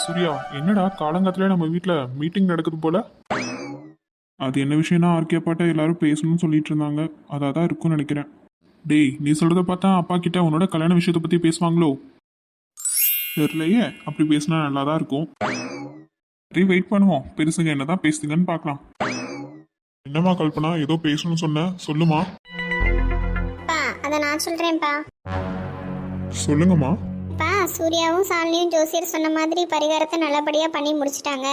சூர்யா, என்னடா காலங்காத்துல நம்ம வீட்ல மீட்டிங் நடக்குது போல? அது என்ன விஷயம்னா ஆர்கேப்பாட்ட எல்லாரும் பேசணும்னு சொல்லிட்டு இருந்தாங்க. அதான் இருக்கும்னு நினைக்கிறேன். டேய், நீ சொல்றத பார்த்தா அப்பா கிட்ட உன்னோட கல்யாண விஷயத்தை பத்தி பேசுவாங்களோ? தெரியலையே, அப்படி பேசினா நல்லா தான் இருக்கும். சரி, வெயிட் பண்ணுவோம். பெருசுங்க என்னதான் பேசுதுங்கன்னு பார்க்கலாம். என்னம்மா கல்பனா, ஏதோ பேசணும்னு சொன்ன, சொல்லுமா. அதை நான் சொல்றேன்ப்பா. சொல்லுங்கம்மா. சூர்யாவும் சாலினியும் ஜோசியர் சொன்ன மாதிரி பரிகாரத்தை நல்லபடியாக பண்ணி முடிச்சிட்டாங்க.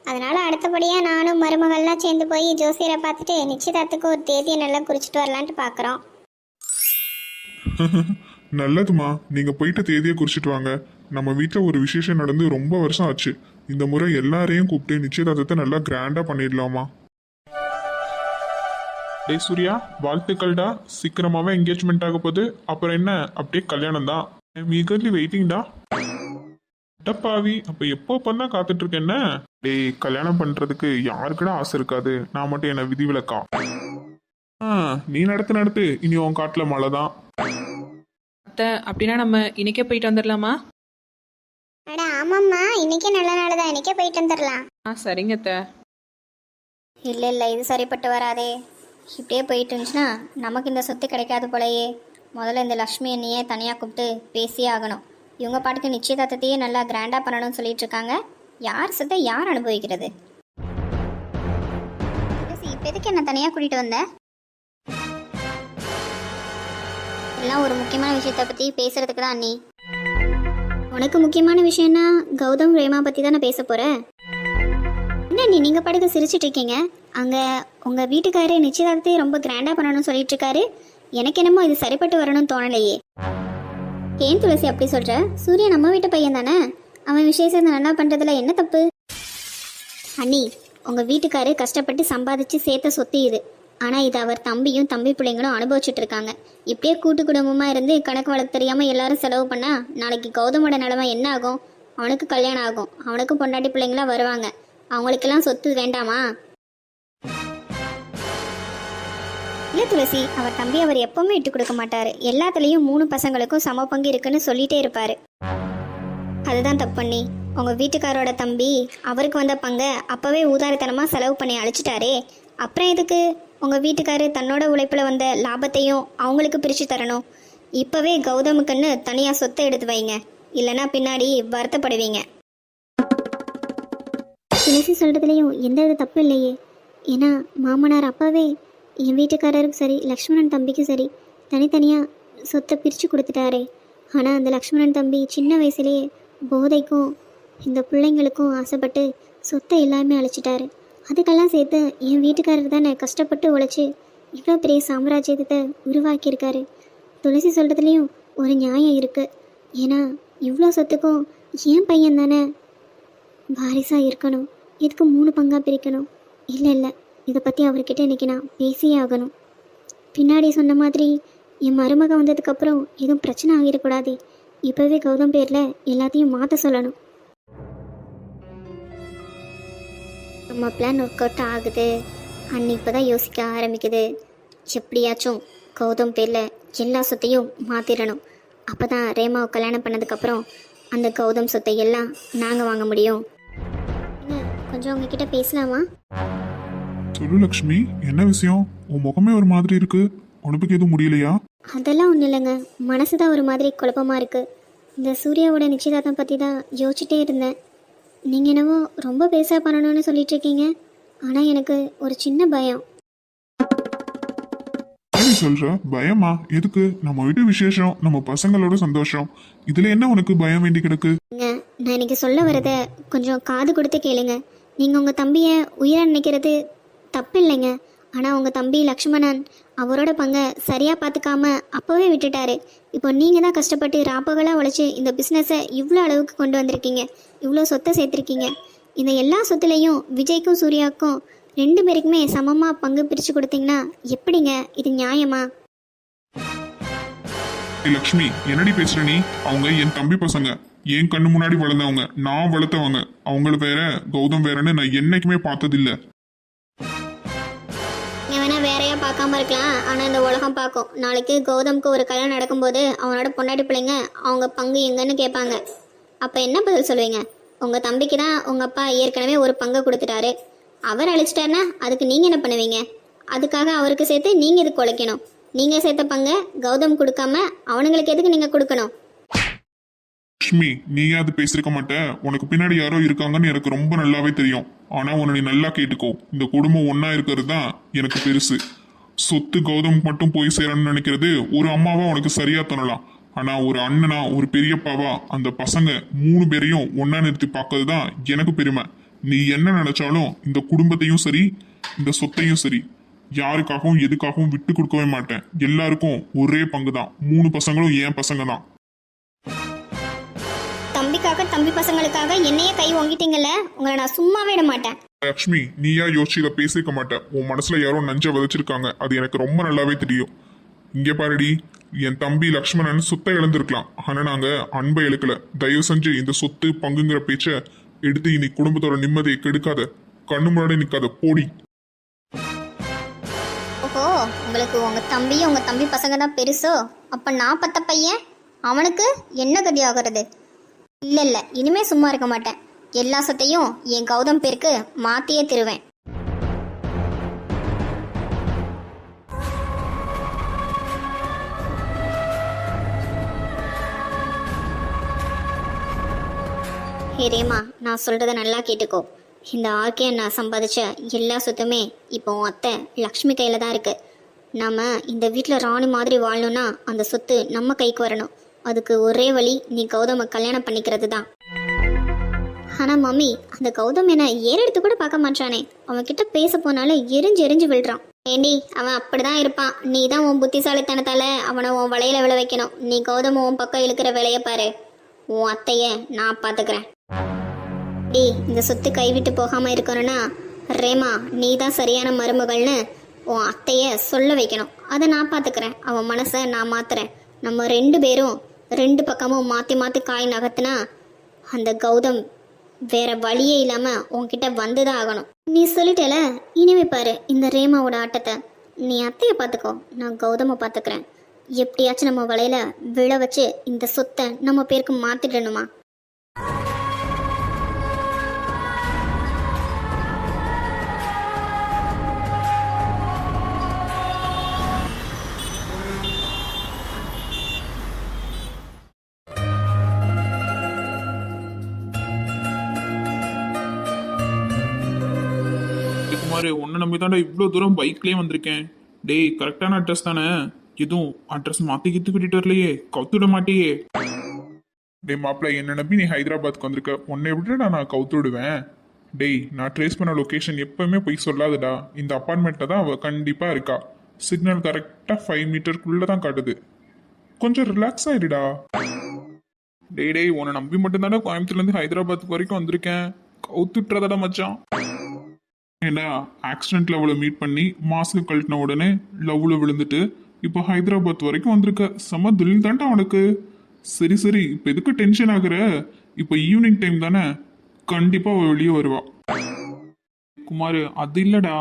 அதனால அடுத்தபடியாக நானும் மருமகள்லாம் சேர்ந்து போய் ஜோசியரை பார்த்துட்டு நிச்சயதார்த்துக்கு ஒரு தேதியை நல்லா குறிச்சிட்டு வரலான்ட்டு பார்க்குறோம். நல்லதுமா, நீங்க போயிட்டு தேதியை குறிச்சிட்டு வாங்க. நம்ம வீட்டில் ஒரு விசேஷம் நடந்து ரொம்ப வருஷம் ஆச்சு. இந்த முறை எல்லாரையும் கூப்பிட்டு நிச்சயதார்த்தத்தை நல்லா கிராண்டா பண்ணிடலாமா? டேய் சூர்யா, வாழ்த்துக்கள்டா. சீக்கிரமாவே என்கேஜ்மெண்ட் ஆக போகுது. அப்புறம் என்ன, அப்படியே கல்யாணம் தான். மீகர்லி வெயிட்டிங்டா. டப்பாவி, அப்ப எப்போ பண்ணா காத்துட்டு இருக்கேன்ன. டேய், கல்யாணம் பண்றதுக்கு யாருக்குடா ஆசை இருக்காது? நான் மட்டும் என்ன விதிவிலக்கா? நீ நடத்து, இனி உன் காட்டுல மழை தான். அப்படின்னா நம்ம இன்னைக்கே போயிட்டு வந்துடலாமா? அட ஆமாம்மா, இன்னைக்கே நல்ல நாள் தான், இன்னைக்கே போயிட்டு வந்துடலாம். சரிங்க அத்தை. இல்லை இது சரிப்பட்டு வராதே. இப்படியே போயிட்டு இருந்துச்சுன்னா நமக்கு இந்த சொத்து கிடைக்காது போலயே. முதல்ல இந்த லக்ஷ்மி அண்ணியை தனியாக கூப்பிட்டு பேசியே ஆகணும். இவங்க பாட்டுக்கு நிச்சயதார்த்தத்தையே நல்லா கிராண்டாக பண்ணணும்னு சொல்லிட்டு இருக்காங்க. யார் சொத்தை யார் அனுபவிக்கிறது? இப்போ எதுக்கு என்ன தனியாக கூட்டிகிட்டு வந்த? எல்லாம் ஒரு முக்கியமான விஷயத்தை பற்றி பேசுறதுக்கு தான் அண்ணி. உனக்கு முக்கியமான விஷயம்னா கௌதம் ரேமா பற்றி தானே பேச போகிறேன். என்ன நீ நீங்கள் பாட்டுக்கு சிரிச்சிட்டு இருக்கீங்க? அங்கே உங்கள் வீட்டுக்காரு நிச்சயதார்த்தத்தை ரொம்ப கிராண்டாக பண்ணணும்னு சொல்லிட்டு இருக்காரு. எனக்கு என்னமோ இது சரிப்பட்டு வரணும்னு தோணலையே. ஏன் துளசி அப்படி சொல்ற? சூர்யா நம்ம வீட்டு பையன் தானே. அவன் விசேஷத்தை நல்லா பண்றதுல என்ன தப்பு? அண்ணி, உங்க வீட்டுக்காரு கஷ்டப்பட்டு சம்பாதிச்சு சேர்த்த சொத்து இது. ஆனா இது அவர் தம்பியும் தம்பி பிள்ளைங்களும் அனுபவிச்சுட்டு இருக்காங்க. இப்படியே கூட்டு குடும்பமா இருந்து கணக்கு வழக்கு தெரியாம எல்லாரும் செலவு பண்ணா நாளைக்கு கௌதமோட நிலைமை என்ன ஆகும்? அவனுக்கு கல்யாணம் ஆகும், அவனுக்கும் பொண்டாட்டி பிள்ளைங்களா வருவாங்க. அவங்களுக்கெல்லாம் சொத்து வேண்டாமா? இல்லை துளசி, அவர் தம்பி அவர் எப்பவுமே விட்டு கொடுக்க மாட்டாரு. எல்லாத்துலேயும் 3 பசங்களுக்கும் சம பங்கு இருக்குன்னு சொல்லிட்டே இருப்பாரு. அதுதான் தப்பண்ணி. உங்க வீட்டுக்காரோட தம்பி அவருக்கு வந்த பங்கை அப்பவே ஊதாரித்தனமா செலவு பண்ணி அழிச்சிட்டாரே. அப்புறம் எதுக்கு உங்க வீட்டுக்காரு தன்னோட உழைப்புல வந்த லாபத்தையும் அவங்களுக்கு பிரிச்சு தரணும்? இப்பவே கௌதமுக்குன்னு தனியா சொத்தை எடுத்து வைங்க, இல்லைன்னா பின்னாடி வருத்தப்படுவீங்க. துளசி சொல்றதுலயும் எந்த வித தப்பு இல்லையே. ஏன்னா மாமனார் அப்பாவே என் வீட்டுக்காரருக்கும் சரி லக்ஷ்மணன் தம்பிக்கும் சரி தனித்தனியாக சொத்தை பிரித்து கொடுத்துட்டாரே. ஆனால் அந்த லக்ஷ்மணன் தம்பி சின்ன வயசுலேயே போதைக்கும் இந்த பிள்ளைங்களுக்கும் ஆசைப்பட்டு சொத்தை எல்லாமே அழிச்சிட்டாரு. அதுக்கெல்லாம் சேர்த்து என் வீட்டுக்காரர் தானே கஷ்டப்பட்டு உழைச்சி இவ்வளோ பெரிய சாம்ராஜ்யத்தை உருவாக்கியிருக்காரு. துளசி சொல்கிறதுலேயும் ஒரு நியாயம் இருக்குது. ஏன்னா இவ்வளோ சொத்துக்கும் என் பையன் தானே வாரிசாக இருக்கணும். இதுக்கு 3 பங்காக பிரிக்கணும். இல்லை இதை பற்றி அவர்கிட்ட இன்றைக்கி நான் பேசியே ஆகணும். பின்னாடி சொன்ன மாதிரி என் மருமக வந்ததுக்கப்புறம் எதுவும் பிரச்சனை ஆகிடக்கூடாது. இப்போவே கௌதம் பேரில் எல்லாத்தையும் மாற்ற சொல்லணும். நம்ம பிளான் ஒர்க் அவுட் ஆகுது. அன்னி இப்போ தான் யோசிக்க ஆரம்பிக்குது. எப்படியாச்சும் கௌதம் பேரில் எல்லா சொத்தையும் மாற்றிடணும். அப்போ தான் ரேமாவை கல்யாணம் பண்ணதுக்கப்புறம் அந்த கௌதம் சொத்தை எல்லாம் நாங்கள் வாங்க முடியும். என்ன கொஞ்சம் உங்ககிட்ட பேசலாமா? சொல்லு லக்ஷ்மி, என்ன விஷயம்? உன் முகமே ஒரு மாதிரி இருக்கு. உனக்கு எதுவும் முடியலையா? அதெல்லாம் ஒன்றும் இல்லைங்க, மனசு தான் ஒரு மாதிரி குழப்பமா இருக்கு. இந்த சூர்யாவோட நிச்சயதார்த்தம் பற்றி தான் யோசிச்சுட்டே இருந்தேன். நீங்கள் என்னவோ ரொம்ப பேச பண்ணணும்னு சொல்லிட்டு இருக்கீங்க. ஆனால் எனக்கு ஒரு சின்ன பயம். என்ன சொல்ற? பயமா? எதுக்கு? நம்ம வீட்டு விசேஷம், நம்ம பசங்களோட சந்தோஷம். இதுல என்ன உனக்கு பயம் வேண்டி கிடக்கு? நான் இன்னைக்கு சொல்ல வரத கொஞ்சம் காது கொடுத்து கேளுங்க. நீங்கள் உங்கள் தம்பியை உயிரை நினைக்கிறது தப்பு இல்லைங்க. ஆனால் உங்கள் தம்பி லக்ஷ்மணன் அவரோட பங்கை சரியாக பார்த்துக்காம அப்போவே விட்டுட்டாரு. இப்போ நீங்கள் தான் கஷ்டப்பட்டு ராப்பகலாக உழைச்சி இந்த பிஸ்னஸை இவ்வளோ அளவுக்கு கொண்டு வந்திருக்கீங்க, இவ்வளோ சொத்தை சேர்த்துருக்கீங்க. இந்த எல்லா சொத்துலேயும் விஜய்க்கும் சூர்யாவுக்கும் 2 பேருக்குமே சமமாக பங்கு பிரித்து கொடுத்தீங்கன்னா எப்படிங்க இது நியாயமா? ஏய் லக்ஷ்மி, என்னடி பேசுற நீ? அவங்க என் தம்பி பசங்க, என் கண்ணு முன்னாடி வளர்ந்தவங்க, நான் வளர்த்தவங்க. அவங்கள வேற கௌதம் வேறன்னு நான் என்னைக்குமே பார்த்ததில்ல. நீ வேணா வேறையா பார்க்காம இருக்கலாம், ஆனால் இந்த உலகம் பார்க்கும். நாளைக்கு கௌதம்க்கு ஒரு கல்யாணம் நடக்கும்போது அவனோட பொண்டாட்டி பிள்ளைங்க அவங்க பங்கு எங்கன்னு கேட்பாங்க. அப்போ என்ன பதில் சொல்லுவீங்க? உங்கள் தம்பிக்கு தான் உங்கள் அப்பா ஏற்கனவே ஒரு பங்கை கொடுத்துட்டாரு, அவர் அழிச்சிட்டாருன்னா அதுக்கு நீங்கள் என்ன பண்ணுவீங்க? அதுக்காக அவருக்கு சேர்த்து நீங்கள் இதுக்கு உழைக்கணும். நீங்கள் சேர்த்த பங்கை கௌதம் கொடுக்காம அவனுங்களுக்கு எதுக்கு நீங்கள் கொடுக்கணும்? லக்ஷ்மி, நீயாவது பேசிருக்க மாட்ட. உனக்கு பின்னாடி யாரோ இருக்காங்கன்னு எனக்கு ரொம்ப நல்லாவே தெரியும். ஆனா உன்னை நீ நல்லா கேட்டுக்கோ. இந்த குடும்பம் ஒன்னா இருக்கிறது தான் எனக்கு பெருசு. சொத்து கௌதம் மட்டும் போய் சேரணும்னு நினைக்கிறது ஒரு அம்மாவா உனக்கு சரியா தோணலாம். ஆனா ஒரு அண்ணனா, ஒரு பெரியப்பாவா அந்த பசங்க 3 பேரையும் ஒன்னா நிறுத்தி பார்க்கறது தான் எனக்கு பெருமை. நீ என்ன நினைச்சாலும் இந்த குடும்பத்தையும் சரி, இந்த சொத்தையும் சரி, யாருக்காகவும் எதுக்காகவும் விட்டு கொடுக்கவே மாட்டேன். எல்லாருக்கும் ஒரே பங்கு தான். 3 பசங்களும் என் பசங்க தான். தம்பிக்காக தம்பி பசங்களுக்காக என்னையே கை வாங்கிட்டீங்கல்ல, உங்களை நான் சும்மா விட மாட்டேன். லக்ஷ்மி, நீயா யோசிச்சு இதை பேசிக்க மாட்டேன். உன் மனசுல யாரோ நஞ்ச விதைச்சிருக்காங்க, அது எனக்கு ரொம்ப நல்லாவே தெரியும். இங்கே பாருடி, என் தம்பி லக்ஷ்மணன் சொத்தை இழந்திருக்கலாம், ஆனா நாங்க அன்பை இழக்கல. தயவு செஞ்சு இந்த சொத்து பங்குங்கிற பேச்ச எடுத்து இனி குடும்பத்தோட நிம்மதியை கெடுக்காத. கண்ணு முன்னாடி நிக்காத, போடி. ஓஹோ, உங்களுக்கு உங்க தம்பியும் உங்க தம்பி பசங்க தான் பெருசோ? அப்ப நான் பத்த பையன், அவனுக்கு என்ன கதி ஆகிறது? இல்ல இல்ல, இனிமே சும்மா இருக்க மாட்டேன். எல்லா சொத்தையும் என் கௌதம் பேருக்கு மாத்தியே திருவேன். ஹே ரேமா, நான் சொல்றத நல்லா கேட்டுக்கோ. இந்த ஆர்கே நான் சம்பாதிச்ச எல்லா சொத்துமே இப்போ உன் அத்தை லக்ஷ்மி கையில தான் இருக்கு. நாம இந்த வீட்டில் ராணி மாதிரி வாழணும்னா அந்த சொத்து நம்ம கைக்கு வரணும். அதுக்கு ஒரே வழி நீ கௌதம கல்யாணம் பண்ணிக்கிறது தான். ஆனா மம்மி, அந்த கௌதம் என்ன ஏறெடுத்து கூட பார்க்க மாட்டானே. அவன் கிட்ட பேச போனாலே எரிஞ்சு எரிஞ்சு விழுறான். ஏண்டி, அவன் அப்படிதான் இருப்பான். நீ தான் உன் புத்திசாலித்தனத்தால அவனை உன் வலையில விழ வைக்கணும். நீ கௌதம உன் பக்கம் இழுக்கிற வேலையை பாரு. உன் அத்தைய நான் பாத்துக்கிறேன். டி, இந்த சொத்து கைவிட்டு போகாம இருக்கணும்னா ரேமா நீ தான் சரியான மருமகள்னு உன் அத்தைய சொல்ல வைக்கணும். அதை நான் பாத்துக்கிறேன். அவன் மனசை நான் மாத்துறேன். நம்ம 2 பேரும் 2 பக்கமும் மாற்றி மாற்றி காய் நகர்த்தினா அந்த கௌதம் வேற வழியே இல்லாமல் உன்கிட்ட வந்து தான் ஆகணும். நீ சொல்லிட்டல, இனிமே பாரு இந்த ரேமாவோட ஆட்டத்தை. நீ அத்தையை பார்த்துக்கோ, நான் கௌதமை பார்த்துக்கிறேன். எப்படியாச்சும் நம்ம வலையில விழ வச்சு இந்த சொத்தை நம்ம பேருக்கு மாற்றிடணுமா? குமார், உன்னை நம்பி தாண்டா இவ்வளோ தூரம் பைக்லேயே வந்திருக்கேன். டேய், கரெக்டான அட்ரஸ் தானே? எதுவும் அட்ரஸ் மாற்றி கித்து விட்டுட்டு வரலையே? கவுத்துட மாட்டியே? டே மாப்பிள்ள, என்ன நம்பி நீ ஹைதராபாத்க்கு வந்திருக்க. உன்னை விட்டுடா நான் கவுத்து விடுவேன். டேய், நான் ட்ரேஸ் பண்ண லொக்கேஷன் எப்பவுமே போய் சொல்லாதுடா. இந்த அப்பார்ட்மெண்ட்டில் தான் அவள் கண்டிப்பாக இருக்கா. சிக்னல் கரெக்டாக 5 மீட்டருக்குள்ளே தான் காட்டுது. கொஞ்சம் ரிலாக்ஸ் ஆயிடுடா. டேய், உன்னை நம்பி மட்டும்தானே கோயம்புத்தூர்லேருந்து ஹைதராபாத் வரைக்கும் வந்திருக்கேன். கவுத்துட்டுறதடா மச்சான். ஏன்னா ஆக்சிடென்ட்ல அவளை மீட் பண்ணி மாஸ்க் கழட்டின உடனே லவ்ல விழுந்துட்டு இப்போ ஹைதராபாத் வரைக்கும் வந்திருக்க. செம்ம தில் தான்டா அவனுக்கு. சரி சரி, இப்போ எதுக்கு டென்ஷன் ஆகுற? இப்போ ஈவினிங் டைம் தானே, கண்டிப்பா அவள் வெளியே வருவா. குமார், அது இல்லடா,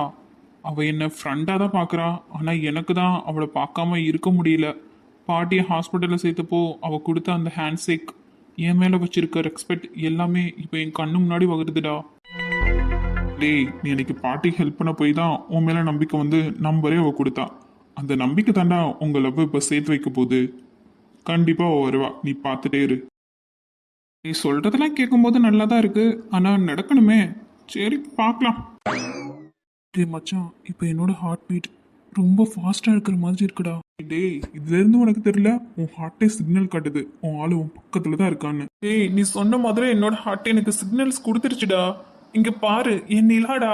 அவ என்ன ஃப்ரெண்டா தான் பாக்குறா. ஆனா எனக்கு தான் அவளை பார்க்காம இருக்க முடியல. பாட்டியை ஹாஸ்பிட்டலில் சேர்த்தப்போ அவள் கொடுத்த அந்த ஹேண்ட் ஷேக், என் மேலே வச்சிருக்க ரெஸ்பெக்ட் எல்லாமே இப்போ என் கண்ணு முன்னாடி வருதுடா. டேய், நீ எனக்கு பாட்டிக்கு ஹெல்ப் பண்ண போய் தான் உன் மேலே நம்பிக்கை வந்து நம்பரே அவள் கொடுத்தா. அந்த நம்பிக்கை தாண்டா உங்கள் லவ் இப்போ சேர்த்து வைக்க போகுது. கண்டிப்பாக அவள் வருவா, நீ பார்த்துட்டே இரு. நீ சொல்கிறதெல்லாம் கேட்கும்போது நல்லா தான் இருக்கு, ஆனால் நடக்கணுமே. சரி பார்க்கலாம். டேய் மச்சான், இப்போ என்னோட ஹார்ட் பீட் ரொம்ப ஃபாஸ்ட்டாக இருக்கிற மாதிரி இருக்குடா. டேய், இதுலேருந்து உனக்கு தெரியல, உன் ஹார்ட்டே சிக்னல் காட்டுது உன் ஆளு உன் பக்கத்தில் தான் இருக்கான்னு. டேய், நீ சொன்ன மாதிரி என்னோட ஹார்ட்டே எனக்கு சிக்னல்ஸ் கொடுத்துருச்சுடா. இங்க பாரு, என் நிலாடா.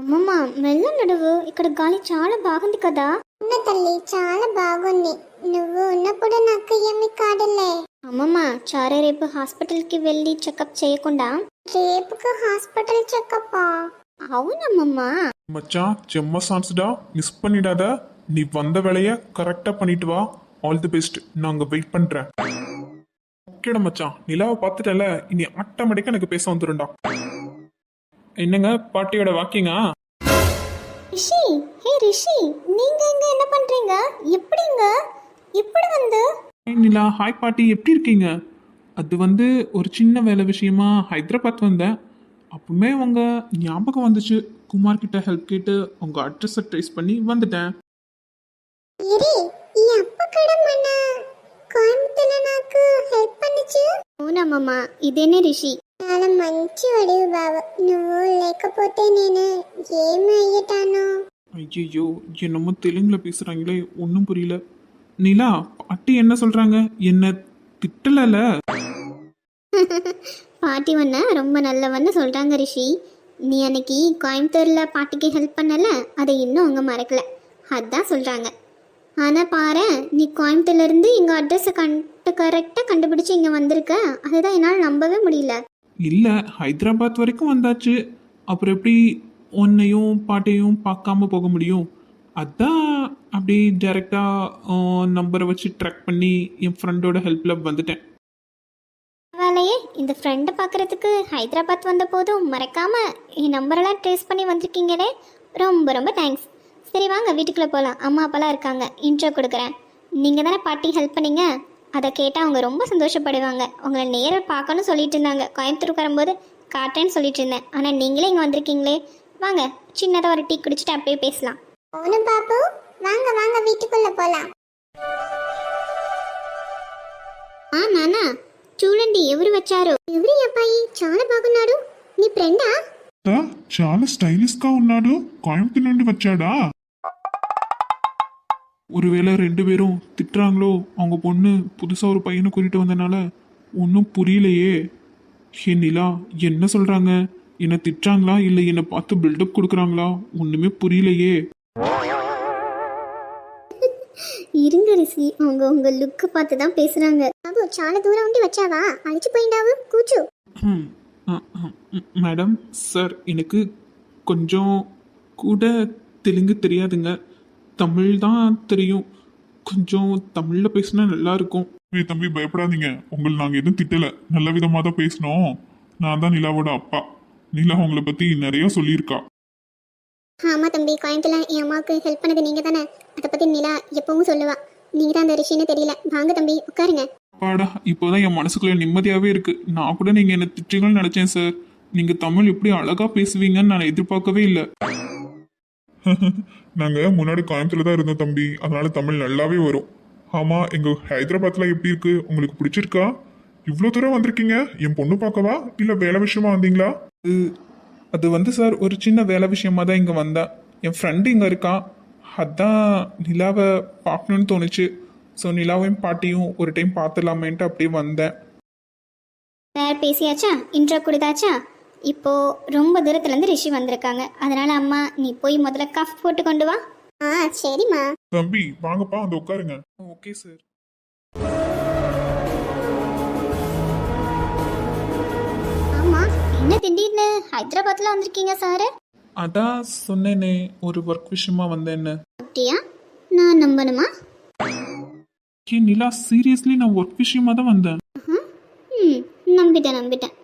అమ్మమ్మ మెల్ల నడువు, ఇక్కడ గాలి చాలా బాగుంది కదా. ఉన్న తల్లి చాలా బాగుంది. నువ్వు ఉన్నప్పుడు నాకు ఏమి కాదులే. అమ్మమ్మ చారే రేపు హాస్పిటల్కి వెళ్ళి చెకప్ చేయకుండా? రేపుకు హాస్పిటల్ చెకప్పా? అవునమ్మమ్మ. மச்சான் செம்ம சான்ஸ்டா, மிஸ் பண்ணிடாத. நீ வந்த வேலையை கரெக்டா பண்ணிட்டு வா. All the best. நாங்க வெயிட் பண்றேன். ஓகேடா மச்சான், நிலாவை பார்த்துட்டல, இனி ஆட்டோமேட்டிக்கா எனக்கு பேச வந்துரும்டா. என்னங்க பாட்டியோட வாக்கிங்கா? ரிஷி, ஹே ரிஷி, நீங்க இங்க என்ன பண்றீங்க? எப்படிங்க இப்படி வந்து? நிலா, ஹாய் பாட்டி, எப்படி இருக்கீங்க? அது வந்து ஒரு சின்ன வேலை விஷயமா ஹைதராபாத் வந்தேன். அப்பவுமே உங்க ஞாபகம் வந்துச்சு. குமார் கிட்ட ஹெல்ப் கேட்டு உங்க அட்ரஸை ட்ரேஸ் பண்ணி வந்துட்டேன். ఇరి ఈ అప్ప కూడా మన కోయంబత్తూర్లో నాకు హెల్ప్ பண்ணிச்சு. అవునమ్మమ్మ, ఇదేనే రిషి. చాలా మంచి వడివు బావ. నువ్వు లేకపోతే నేను ఏమి అయ్యేటాను. ஐயோ, என்னமோ தெலுங்குல பேசுறாங்களே, ஒன்றும் புரியல. நிலா, பாட்டி என்ன சொல்றாங்க? என்ன திட்டலல? பாட்டி வண்ண ரொம்ப நல்லவன்னு சொல்றாங்க ரிஷி. நீ அன்னைக்கு கோயம்புத்தூர்ல பாட்டிக்கு ஹெல்ப் பண்ணல, அதை இன்னும் அவங்க மறக்கல, அதான் சொல்றாங்க. ஆனா பாரு, நீ கோயம்புத்தூர்ல இருந்து எங்க அட்ரஸை கரெக்டா கண்டுபிடிச்சு இங்க வந்திருக்க. அதுதான் என்னால் நம்பவே முடியல. இல்ல, ஹைதராபாத் வரைக்கும் வந்தாச்சு. அப்புறம் எப்படி உன்னையும் பாட்டையும் பார்க்காம போக முடியும்? அதான் அப்படி டைரக்டா நம்பரை வச்சு ட்ராக் பண்ணி என் ஃப்ரெண்டோட ஹெல்ப்ல வந்துட்டேன். வேலையே, இந்த ஃப்ரெண்டை பார்க்கறதுக்கு ஹைதராபாத் வந்த போதும் மறக்காம என் நம்பரெல்லாம் ட்ரேஸ் பண்ணி வந்திருக்கீங்களே, ரொம்ப ரொம்ப தேங்க்ஸ். சரி வாங்க வீட்டுக்குள்ளே போகலாம். அம்மா அப்பாலாம் இருக்காங்க, இன்ட்ரோ கொடுக்குறேன். நீங்கள் தானே பாட்டி ஹெல்ப் பண்ணீங்க? அதை கேட்டால் அவங்க ரொம்ப சந்தோஷப்படுவாங்க. உங்களை நேரில் பார்க்கணும்னு சொல்லிட்டு இருந்தாங்க. கோயம்புத்தூருக்கு வரும்போது காட்டுறேன்னு சொல்லிட்டு இருந்தேன். ஆனால் நீங்களே இங்கே வந்திருக்கீங்களே. வாங்க சின்னதாக ஒரு டீ குடிச்சிட்டு அப்படியே பேசலாம். అవును బాబు, வாங்க வாங்க வீட்டுக்குள்ள போலாம். నానా చూడండి ఎవరు వచ్చారు. ఎవరి అబ్బాయి చాలా బాగున్నాడు. నీ ఫ్రెండా? చాలా స్టైలిష్ గా ఉన్నాడు. కోయంబత్తూర్ నుండి వచ్చాడా? ஒருவேளை ரெண்டு பேரும் திட்டுறாங்களோ? அவங்க பொண்ணு புதுசா ஒரு பையனை கூட்டிட்டு வந்தனால ஒன்றும் புரியலையே. ஹே நிலா, என்ன சொல்றாங்க? என்ன திட்டுறாங்களா இல்லை என்னை பார்த்து பில்டப் கொடுக்குறாங்களா? ஒண்ணுமே புரியலையே. இருங்க ரிஷி, அவங்க உங்க லுக்கை பார்த்து தான் பேசுறாங்க. బాబు చాలా దూరం ఉండి వచ్చావా? అలసిపోయినావు, కూర్చో. மேடம் சார், எனக்கு கொஞ்சம் கூட தெலுங்கு தெரியாதுங்க. தமிழ் தான் தெரியும். கொஞ்சம் தமிழில் பேசினா நல்லா இருக்கும். தம்பி பயப்படாதீங்க, உங்களை நாங்கள் எதுவும் திட்டலை, நல்ல விதமாக தான் பேசினோம். நான் தான் நிலாவோட அப்பா. நிலா உங்களை பற்றி நிறைய சொல்லியிருக்கா. ஆமா தம்பி, கோயம்புத்தூர்ல என் அம்மாவுக்கு ஹெல்ப் பண்ணது நீங்க தானே. அதை பத்தி நிலா எப்பவும் சொல்லுவா. நீங்க தான் அந்த ரிஷின்னு தெரியல. வாங்க தம்பி உட்காருங்க. அப்பாடா, இப்போதான் என் மனசுக்குள்ள நிம்மதியாகவே இருக்கு. நான் கூட நீங்கள் என்ன திட்டுங்கன்னு நினச்சேன் சார். நீங்கள் தமிழ் எப்படி அழகாக பேசுவீங்கன்னு நான் எதிர்பார்க்கவே இல்லை. நாங்கள் முன்னாடி கோயம்புத்தூர்ல தான் இருந்தோம் தம்பி, அதனால தமிழ் நல்லாவே வரும். ஆமாம், எங்கள் ஹைதராபாத்ல எப்படி இருக்கு? உங்களுக்கு பிடிச்சிருக்கா? இவ்வளோ தூரம் வந்திருக்கீங்க என் பொண்ணு பார்க்கவா இல்லை வேலை விஷயமா வந்தீங்களா? அது வந்து சார், ஒரு சின்ன வேலை விஷயமா தான் இங்கே வந்தேன். என் ஃப்ரெண்டு இங்கே இருக்கான், அதான் நிலாவை பார்க்கணுன்னு தோணுச்சு. ஸோ நிலாவையும் பாட்டியும் ஒரு டைம் பார்த்துடலாமேன்ட்டு அப்படியே வந்தேன். சார் பேசியாச்சா? இன்ட்ரோ கொடுத்தாச்சா? இப்போ ரொம்ப தூரத்துலேருந்து ரிஷி வந்திருக்காங்க. அதனால அம்மா நீ போய் முதல்ல கஃப் போட்டு கொண்டு வா. சரிம்மா. தம்பி வாங்கப்பா, வந்து உட்காருங்க. Okay sir. ஆமா, என்ன திடீர்னு ஹைதராபாத்ல வந்திருக்கீங்க சார்? அதான் சொன்னேனே, ஒரு ஒர்க் விஷயமா வந்தேன்னு. அப்படியா? நான் நம்பணுமா? ஏன் நிலா, சீரியஸ்லி நான் ஒர்க் விஷயமா தான் வந்தேன். நம்பிட்டேன்.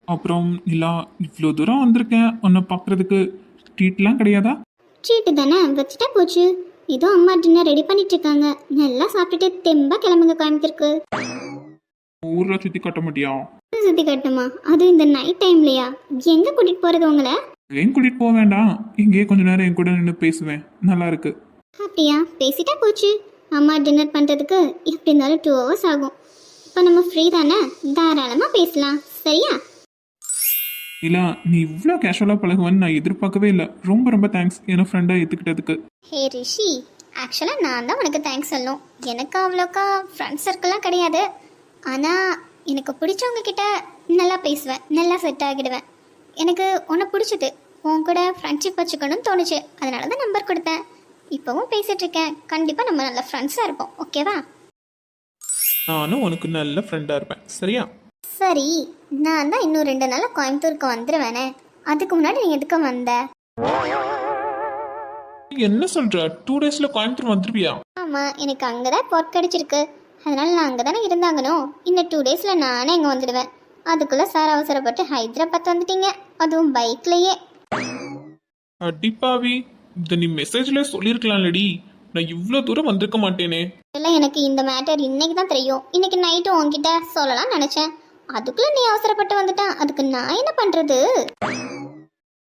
அப்புறம் நிலா, இவ்வளோ தூரம் வந்திருக்கேன், உன்னை பார்க்கறதுக்கு ட்ரீட்லாம் கிடையாதா? ட்ரீட்டு தானே, வச்சுட்டா போச்சு. இதோ அம்மா டின்னர் ரெடி பண்ணிட்டு இருக்காங்க. நல்லா சாப்பிட்டுட்டு தெம்பா கிளம்புங்க கோயம்புத்தூருக்கு. ஊரில் சுற்றி காட்ட மாட்டியா? சுற்றி கட்டுமா? அது இந்த நைட் டைம்லையா? எங்கே கூட்டிகிட்டு போகிறது உங்களை? ஏன் கூட்டிகிட்டு போக வேண்டாம், இங்கேயே கொஞ்ச நேரம் என் கூட நின்று பேசுவேன், நல்லா இருக்கு. அப்படியா? பேசிட்டா போச்சு. அம்மா டின்னர் பண்ணுறதுக்கு எப்படி இருந்தாலும் 2 hours ஆகும். இப்போ நம்ம ஃப்ரீ தானே, தாராளமாக பேசலாம். சரியா? இல்லை, நீ இவ்வளோ கேஷுவலாக பழகுவேன்னு நான் எதிர்பார்க்கவே இல்லை. ரொம்ப ரொம்ப தேங்க்ஸ் என் ஃப்ரெண்டாக ஏற்றுக்கிட்டதுக்கு. ஹே ரிஷி, ஆக்சுவலாக நான் தான் உனக்கு தேங்க்ஸ் சொல்லணும். எனக்கு அவ்வளோக்கா ஃப்ரெண்ட்ஸ் சர்க்கிள்லாம் கிடையாது. ஆனால் எனக்கு பிடிச்சவங்க கிட்ட நல்லா பேசுவேன், நல்லா செட் ஆகிடுவேன். எனக்கு உன்னை பிடிச்சது, உன் கூட ஃப்ரெண்ட்ஷிப் வச்சுக்கணும்னு தோணுச்சு. அதனால தான் நம்பர் கொடுத்தேன். இப்போவும் பேசிட்டு இருக்கேன். கண்டிப்பாக நம்ம நல்ல ஃப்ரெண்ட்ஸாக இருப்போம். ஓகேவா? நானும் உனக்கு நல்ல ஃப்ரெண்டாக இருப்பேன், சரியா? சரி, நான் தான் இன்னும் 2 நாள் கோயம்புத்தூருக்கு வந்துடுவேனே. அதுக்கு முன்னாடி நீங்கள் எதுக்கு வந்த? என்ன சொல்ற? 2 டேஸில் கோயம்புத்தூர் வந்துருவியா? ஆமாம், எனக்கு அங்கே தான் ஒர்க் கிடச்சிருக்கு. அதனால நான் அங்கே தானே இருந்தாங்கணும். இன்னும் 2 டேஸில் நானே இங்கே வந்துடுவேன். அதுக்குள்ளே சார் அவசரப்பட்டு ஹைதராபாத் வந்துட்டீங்க, அதுவும் பைக்லேயே. அடிப்பாவி, இதை நீ மெசேஜ்ல சொல்லியிருக்கலாம்லடி. நான் இவ்வளோ தூரம் வந்திருக்க மாட்டேனே. எல்லாம் எனக்கு இந்த மேட்டர் இன்னைக்கு தான் தெரியும். இன்னைக்கு நைட்டு உன்கிட்ட சொல்லலாம் நினச்சேன். அதுக்குள்ளே நீ அவசரப்பட்டு வந்துட்டேன். அதுக்கு நான் என்ன பண்ணுறது?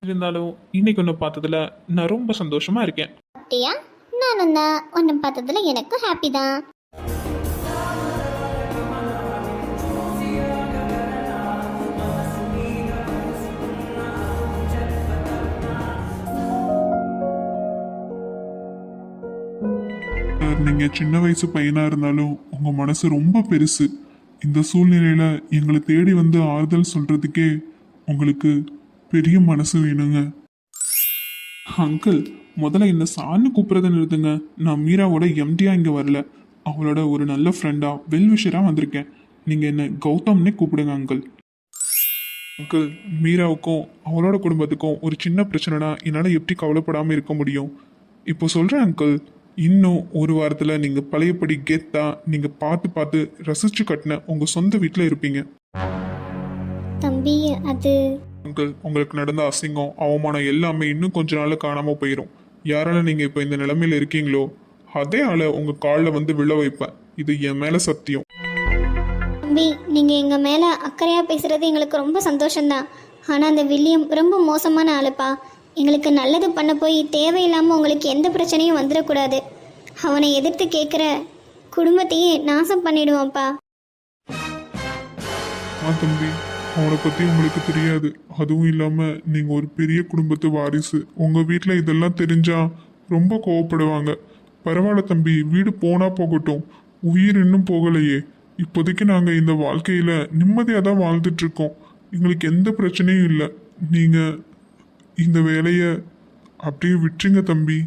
இருந்தாலும் இன்னைக்கு ஒன்று பார்த்ததுல நான் ரொம்ப சந்தோஷமா இருக்கேன். அப்படியா? நான் ஒன்று பார்த்ததுல எனக்கும் ஹாப்பி தான். நீங்க சின்ன வயசு பையனா இருந்தாலும் உங்க மனசு ரொம்ப பெருசு. இந்த சூழ்நிலையில எங்களை தேடி வந்து ஆறுதல் சொல்றதுக்கே உங்களுக்கு பெரிய மனசு வேணுங்க. அங்கிள், முதல்ல என்ன சார்னு கூப்பிட்றத நிறுத்துங்க. நான் மீராவோட எம்டியா இங்கே வரல, அவளோட ஒரு நல்ல ஃப்ரெண்டா வெல்விஷராக வந்திருக்கேன். நீங்கள் என்ன கௌதம்னே கூப்பிடுங்க அங்கிள். அங்கிள், மீராவுக்கும் அவளோட குடும்பத்துக்கும் ஒரு சின்ன பிரச்சனைனா என்னால் எப்படி கவலைப்படாமல் இருக்க முடியும்? இப்போ சொல்கிறேன் அங்கிள், இன்னும் ஒரு வாரத்தில் நீங்கள் பழையபடி கெத்தா நீங்கள் பார்த்து ரசிச்சு கட்டின உங்கள் சொந்த வீட்டில் இருப்பீங்க. தம்பி, அது அங்கிள், உங்களுக்கு நடந்த அசிங்கம் அவமானம் எல்லாமே இன்னும் கொஞ்ச நாள்ல காணாமல் போயிடும். யாரால நீங்கள் இப்போ இந்த நிலைமையில இருக்கீங்களோ அதே ஆளை உங்கள் காலில் வந்து விழ வைப்பேன். இது என் மேலே சத்தியம். தம்பி, நீங்கள் எங்கள் மேலே அக்கறையாக பேசுகிறது எங்களுக்கு ரொம்ப சந்தோஷம்தான். ஆனால் அந்த வில்லியம் ரொம்ப மோசமான ஆளுப்பா. எங்களுக்கு நல்லது பண்ண போய் தேவையில்லாமல் உங்களுக்கு எந்த பிரச்சனையும் வந்துடக்கூடாது. அவனை எதிர்த்து கேட்குற குடும்பத்தையே நாசம் பண்ணிடுவான்ப்பா. தம்பி, அவனை பத்தி உங்களுக்கு தெரியாது. அதுவும் இல்லாம நீங்க ஒரு பெரிய குடும்பத்து வாரிசு. உங்க வீட்டுல இதெல்லாம் தெரிஞ்சா ரொம்ப கோவப்படுவாங்க. பரவாயில்ல தம்பி, வீடு போனா போகட்டும், உயிர் இன்னும் போகலையே. இப்போதைக்கு நாங்க இந்த வாழ்க்கையில நிம்மதியா தான் வாழ்ந்துட்டு இருக்கோம். எங்களுக்கு எந்த பிரச்சனையும் இல்லை. நீங்க இந்த வேலைய அப்படியே விட்டுருங்க தம்பி.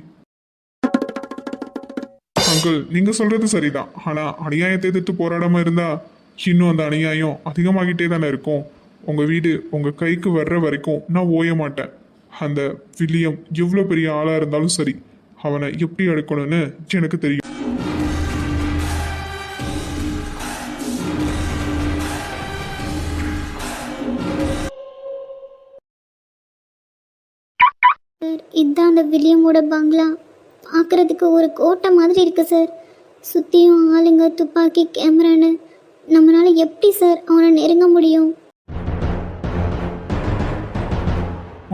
அங்கிள், நீங்க சொல்றது சரிதான். ஆனா அநியாயத்தை எதிர்த்து போராடாம இருந்தா இன்னும் அந்த அநியாயம் அதிகமாகிட்டே தானே இருக்கும். உங்க வீடு உங்க கைக்கு வர்ற வரைக்கும் நான் ஓய மாட்டேன். அந்த வில்லியம் எவ்வளோ பெரிய ஆளா இருந்தாலும் சரி, அவனை எப்படி எடுக்கணும்னு எனக்கு தெரியும். சார், இதுதான் அந்த வில்லியமோட பங்களா. பார்க்குறதுக்கு ஒரு கோட்டை மாதிரி இருக்குது சார். சுற்றியும் ஆளுங்க, துப்பாக்கி, கேமரான்னு. நம்மளால் எப்படி சார் அவனை நெருங்க முடியும்?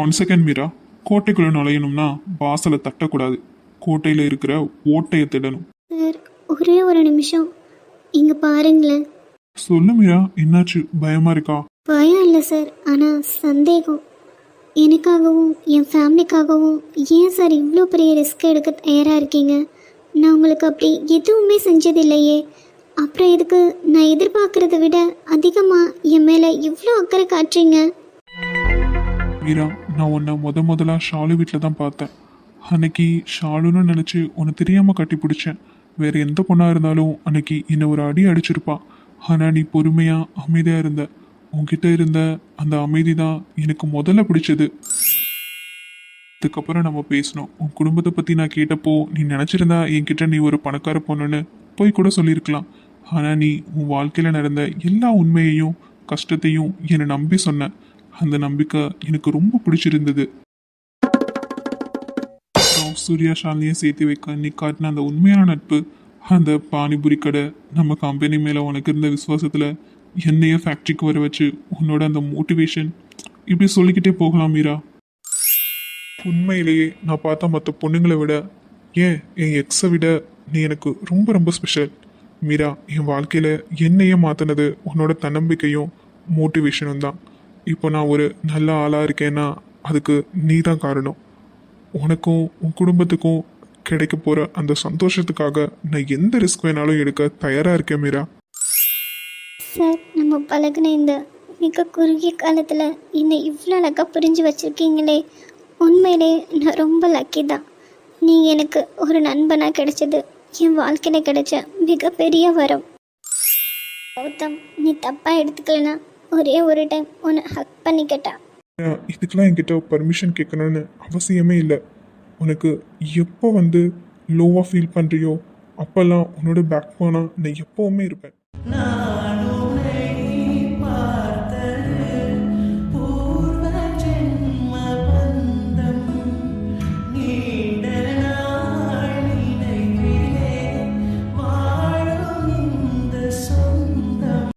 1 செகண்ட் மீரா, கோட்டைக்குள்ள நுழையணும்னா வாசலை தட்டக்கூடாது, கோட்டையில் இருக்கிற ஓட்டையை திடணும். சார், ஒரே ஒரு நிமிஷம் இங்கே பாருங்களேன். சொல்லு மீரா, என்னாச்சு? பயமா இருக்கா? பயம் இல்லை சார், ஆனால் சந்தேகம். எனக்காகவும் என் ஃபேமிலிக்காகவும் ஏன் சார் இவ்வளோ பெரிய ரிஸ்க் எடுக்க தயாராக இருக்கீங்க? நான் உங்களுக்கு அப்படி எதுவுமே செஞ்சதில்லையே. அப்புறம் எதுக்கு நான் எதிர்பார்க்குறத விட அதிகமாக என் மேலே இவ்வளோ அக்கறை காட்டுறீங்க? மீரா, நான் உன்னை முதலாக ஷாலு வீட்டில் தான் பார்த்தேன். அன்னைக்கு ஷாலுன்னு நினச்சி உன்னை தெரியாமல் கட்டி பிடிச்சேன். வேறு எந்த பொண்ணாக இருந்தாலும் அன்னைக்கு என்னை ஒரு அடி அடிச்சிருப்பா. ஆனால் நீ பொறுமையாக அமைதியாக இருந்த. உன்கிட்ட இருந்த அந்த அமைதி தான் எனக்கு முதல்ல பிடிச்சது. அதுக்கப்புறம் நம்ம பேசணும். உன் குடும்பத்தை பற்றி நான் கேட்டப்போ நீ நினச்சிருந்தா என்கிட்ட நீ ஒரு பணக்கார பொண்ணுன்னு போய் கூட சொல்லியிருக்கலாம். ஆனால் நீ உன் வாழ்க்கையில் நடந்த எல்லா உண்மையையும் கஷ்டத்தையும் என்னை நம்பி சொன்ன. அந்த நம்பிக்கை எனக்கு ரொம்ப பிடிச்சிருந்தது. சூர்யா ஷாலினியை சேர்த்து வைக்க நீ காட்டின அந்த உண்மையான நட்பு, அந்த பானிபுரி கடை, நம்ம கம்பெனி மேலே உனக்கு இருந்த விசுவாசத்தில் என்னையே ஃபேக்ட்ரிக்கு வர வச்சு உன்னோட அந்த மோட்டிவேஷன், இப்படி சொல்லிக்கிட்டே போகலாம் மீரா. உண்மையிலேயே நான் பார்த்த மற்ற பொண்ணுங்களை விட, ஏன் என் எக்ஸை விட நீ எனக்கு ரொம்ப ரொம்ப ஸ்பெஷல் மீரா. என் வாழ்க்கையில் என்னையே மாற்றினது உன்னோட தன்னம்பிக்கையும் மோட்டிவேஷனும் தான். இப்போ நான் ஒரு நல்ல ஆளாக இருக்கேன்னா அதுக்கு நீ தான் காரணம். உனக்கும் உன் குடும்பத்துக்கும் கிடைக்க போகிற அந்த சந்தோஷத்துக்காக நான் எந்த ரிஸ்க் வேணாலும் எடுக்க தயாராக இருக்கேன் மீரா. சார், நம்ம பழகின இந்த மிக குறுகிய காலத்தில் என்னை இவ்வளோ அழகாக புரிஞ்சு வச்சுருக்கீங்களே. உண்மையிலே நான் ரொம்ப லக்கி தான். நீ எனக்கு ஒரு நண்பனாக கிடைச்சது என் வாழ்க்கையில் கிடைச்ச மிகப்பெரிய வரம். கௌதம், நீ தப்பாக எடுத்துக்கலனா ஒரே ஒரு டைம் உன்னை ஹக் பண்ணிக்கிட்டா. இதுக்கெல்லாம் என்கிட்ட பர்மிஷன் கேட்கணும்னு அவசியமே இல்லை. உனக்கு எப்போ வந்து லோவாக ஃபீல் பண்ணுறியோ அப்போல்லாம் உன்னோட பேக் போனால் நான் எப்போவுமே இருப்பேன்.